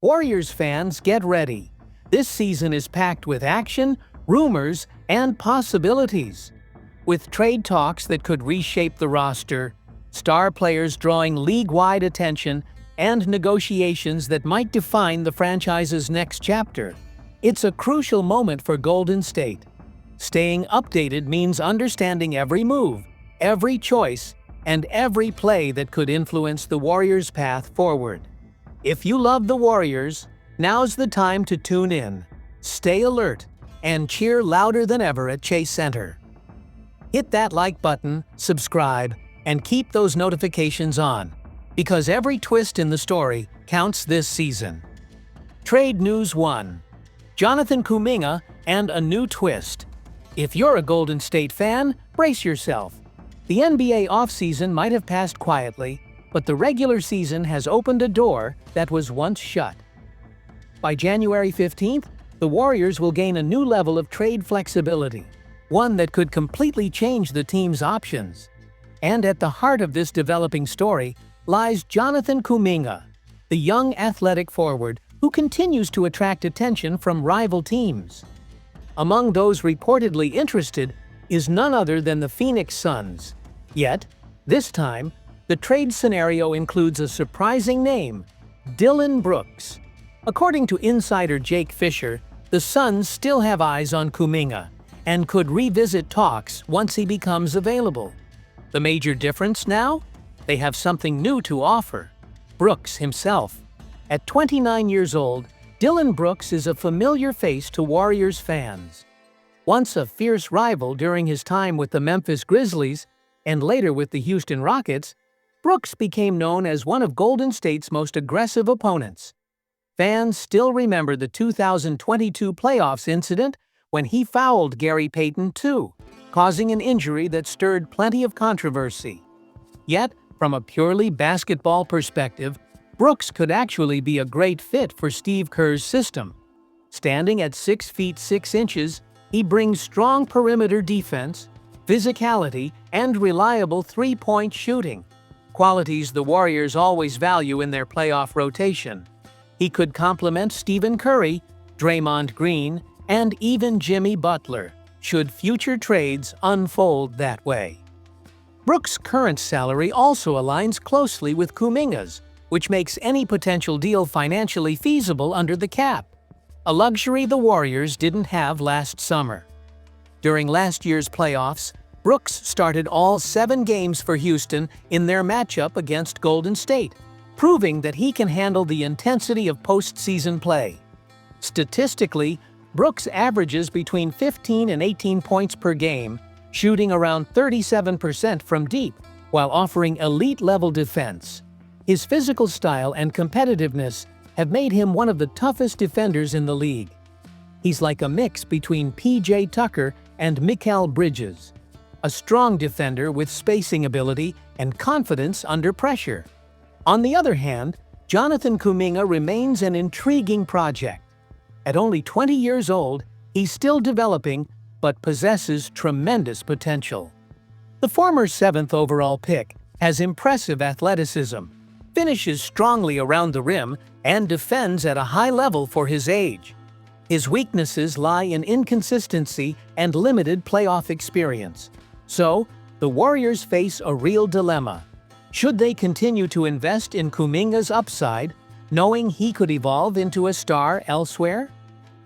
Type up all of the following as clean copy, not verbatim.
Warriors fans, get ready. This season is packed with action, rumors, and possibilities. With trade talks that could reshape the roster, star players drawing league-wide attention, and negotiations that might define the franchise's next chapter, it's a crucial moment for Golden State. Staying updated means understanding every move, every choice, and every play that could influence the Warriors' path forward. If you love the Warriors, now's the time to tune in, stay alert, and cheer louder than ever at Chase Center. Hit that like button, subscribe, and keep those notifications on, because every twist in the story counts this season. Trade News 1. Jonathan Kuminga and a new twist. If you're a Golden State fan, brace yourself. The NBA offseason might have passed quietly, but the regular season has opened a door that was once shut. By January 15th, the Warriors will gain a new level of trade flexibility, one that could completely change the team's options. And at the heart of this developing story lies Jonathan Kuminga, the young athletic forward who continues to attract attention from rival teams. Among those reportedly interested is none other than the Phoenix Suns. Yet, this time, the trade scenario includes a surprising name, Dillon Brooks. According to insider Jake Fisher, the Suns still have eyes on Kuminga and could revisit talks once he becomes available. The major difference now? They have something new to offer: Brooks himself. At 29 years old, Dillon Brooks is a familiar face to Warriors fans. Once a fierce rival during his time with the Memphis Grizzlies and later with the Houston Rockets, Brooks became known as one of Golden State's most aggressive opponents. Fans still remember the 2022 playoffs incident when he fouled Gary Payton II, causing an injury that stirred plenty of controversy. Yet, from a purely basketball perspective, Brooks could actually be a great fit for Steve Kerr's system. Standing at 6 feet 6 inches, he brings strong perimeter defense, physicality, and reliable three-point shooting, qualities the Warriors always value in their playoff rotation. He could complement Stephen Curry, Draymond Green, and even Jimmy Butler, should future trades unfold that way. Brooks' current salary also aligns closely with Kuminga's, which makes any potential deal financially feasible under the cap, a luxury the Warriors didn't have last summer. During last year's playoffs, Brooks started all 7 games for Houston in their matchup against Golden State, proving that he can handle the intensity of postseason play. Statistically, Brooks averages between 15 and 18 points per game, shooting around 37% from deep, while offering elite-level defense. His physical style and competitiveness have made him one of the toughest defenders in the league. He's like a mix between P.J. Tucker and Mikal Bridges, a strong defender with spacing ability and confidence under pressure. On the other hand, Jonathan Kuminga remains an intriguing project. At only 20 years old, he's still developing, but possesses tremendous potential. The former 7th overall pick has impressive athleticism, finishes strongly around the rim, and defends at a high level for his age. His weaknesses lie in inconsistency and limited playoff experience. So, the Warriors face a real dilemma. Should they continue to invest in Kuminga's upside, knowing he could evolve into a star elsewhere?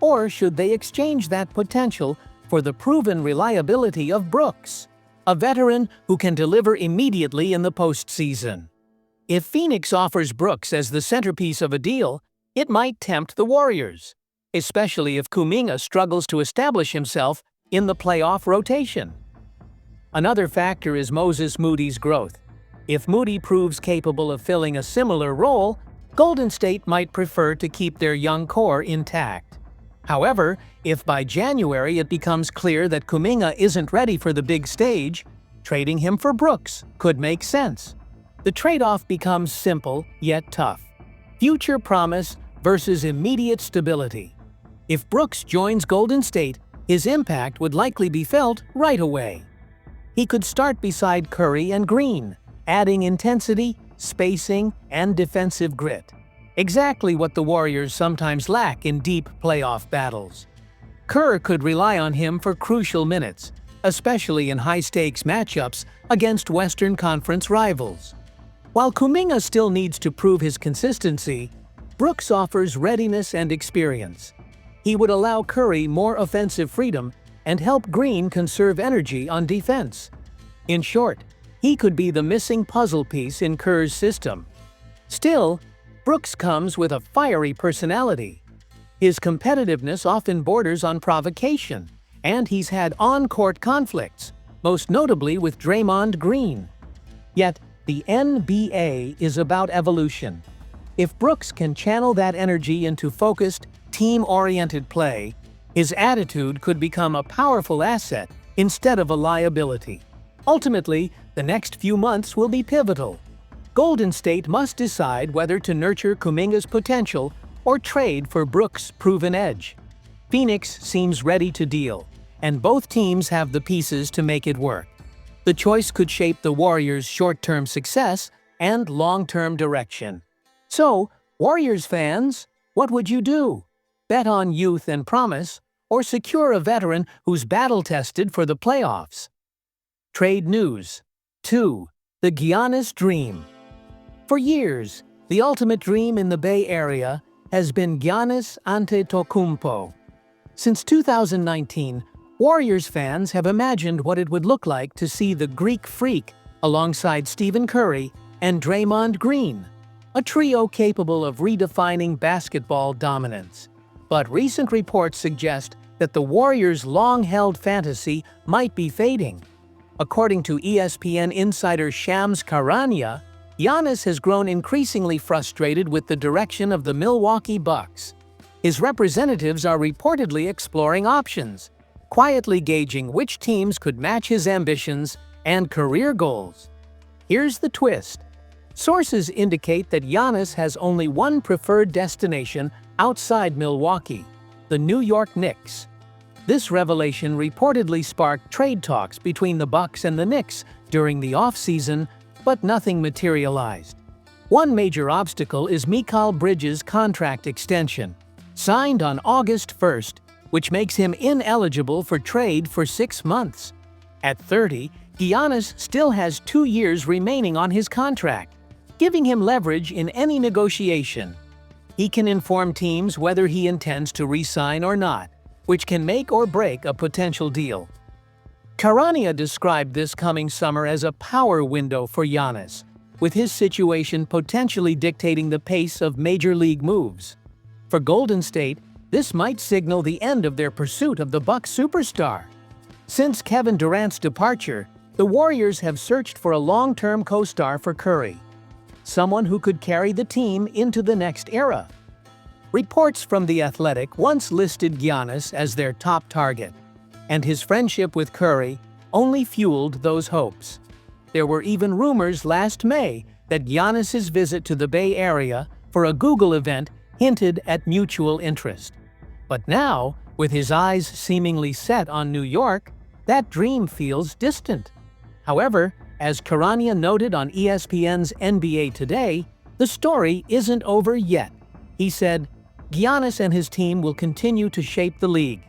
Or should they exchange that potential for the proven reliability of Brooks, a veteran who can deliver immediately in the postseason? If Phoenix offers Brooks as the centerpiece of a deal, it might tempt the Warriors, especially if Kuminga struggles to establish himself in the playoff rotation. Another factor is Moses Moody's growth. If Moody proves capable of filling a similar role, Golden State might prefer to keep their young core intact. However, if by January it becomes clear that Kuminga isn't ready for the big stage, trading him for Brooks could make sense. The trade-off becomes simple yet tough: future promise versus immediate stability. If Brooks joins Golden State, his impact would likely be felt right away. He could start beside Curry and Green, adding intensity, spacing, and defensive grit. Exactly what the Warriors sometimes lack in deep playoff battles. Kerr could rely on him for crucial minutes, especially in high-stakes matchups against Western Conference rivals. While Kuminga still needs to prove his consistency, Brooks offers readiness and experience. He would allow Curry more offensive freedom and help Green conserve energy on defense. In short, he could be the missing puzzle piece in Kerr's system. Still, Brooks comes with a fiery personality. His competitiveness often borders on provocation, and he's had on-court conflicts, most notably with Draymond Green. Yet, the NBA is about evolution. If Brooks can channel that energy into focused, team-oriented play, his attitude could become a powerful asset instead of a liability. Ultimately, the next few months will be pivotal. Golden State must decide whether to nurture Kuminga's potential or trade for Brooks' proven edge. Phoenix seems ready to deal, and both teams have the pieces to make it work. The choice could shape the Warriors' short-term success and long-term direction. So, Warriors fans, what would you do? Bet on youth and promise, or secure a veteran who's battle-tested for the playoffs? Trade news. 2. The Giannis Dream. For years, the ultimate dream in the Bay Area has been Giannis Antetokounmpo. Since 2019, Warriors fans have imagined what it would look like to see the Greek Freak alongside Stephen Curry and Draymond Green, a trio capable of redefining basketball dominance. But recent reports suggest that the Warriors' long-held fantasy might be fading. According to ESPN insider Shams Charania, Giannis has grown increasingly frustrated with the direction of the Milwaukee Bucks. His representatives are reportedly exploring options, quietly gauging which teams could match his ambitions and career goals. Here's the twist. Sources indicate that Giannis has only one preferred destination outside Milwaukee, the New York Knicks. This revelation reportedly sparked trade talks between the Bucks and the Knicks during the offseason, but nothing materialized. One major obstacle is Mikal Bridges' contract extension, signed on August 1st, which makes him ineligible for trade for 6 months. At 30, Giannis still has 2 years remaining on his contract, giving him leverage in any negotiation. He can inform teams whether he intends to re-sign or not, which can make or break a potential deal. Charania described this coming summer as a power window for Giannis, with his situation potentially dictating the pace of major league moves. For Golden State, this might signal the end of their pursuit of the Bucks superstar. Since Kevin Durant's departure, the Warriors have searched for a long-term co-star for Curry, someone who could carry the team into the next era. Reports from The Athletic once listed Giannis as their top target, and his friendship with Curry only fueled those hopes. There were even rumors last May that Giannis's visit to the Bay Area for a Google event hinted at mutual interest. But now, with his eyes seemingly set on New York, that dream feels distant. However, as Charania noted on ESPN's NBA Today, the story isn't over yet. He said, Giannis and his team will continue to shape the league.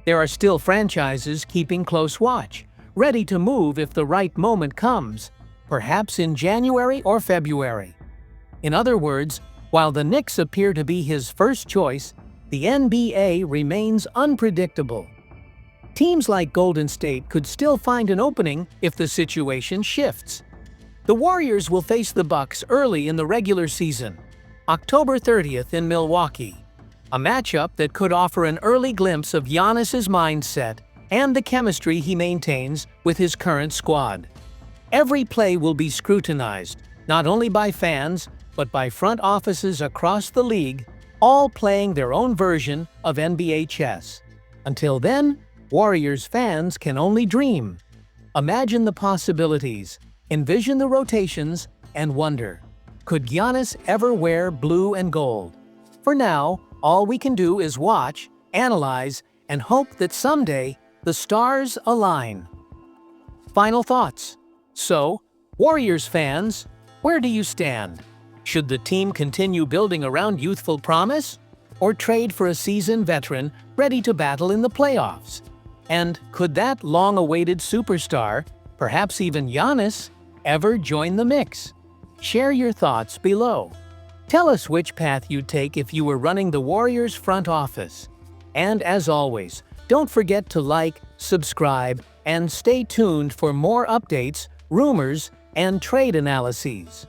There are still franchises keeping close watch, ready to move if the right moment comes, perhaps in January or February. In other words, while the Knicks appear to be his first choice, the NBA remains unpredictable. Teams like Golden State could still find an opening if the situation shifts. The Warriors will face the Bucks early in the regular season, October 30th in Milwaukee, a matchup that could offer an early glimpse of Giannis's mindset and the chemistry he maintains with his current squad. Every play will be scrutinized, not only by fans, but by front offices across the league, all playing their own version of NBA chess. Until then, Warriors fans can only dream. Imagine the possibilities, envision the rotations, and wonder, could Giannis ever wear blue and gold? For now, all we can do is watch, analyze, and hope that someday the stars align. Final thoughts. So, Warriors fans, where do you stand? Should the team continue building around youthful promise, or trade for a seasoned veteran ready to battle in the playoffs? And could that long-awaited superstar, perhaps even Giannis, ever join the mix? Share your thoughts below. Tell us which path you'd take if you were running the Warriors front office. And as always, don't forget to like, subscribe, and stay tuned for more updates, rumors, and trade analyses.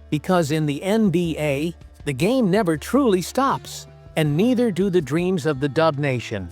Because in the NBA, the game never truly stops, and neither do the dreams of the Dub Nation.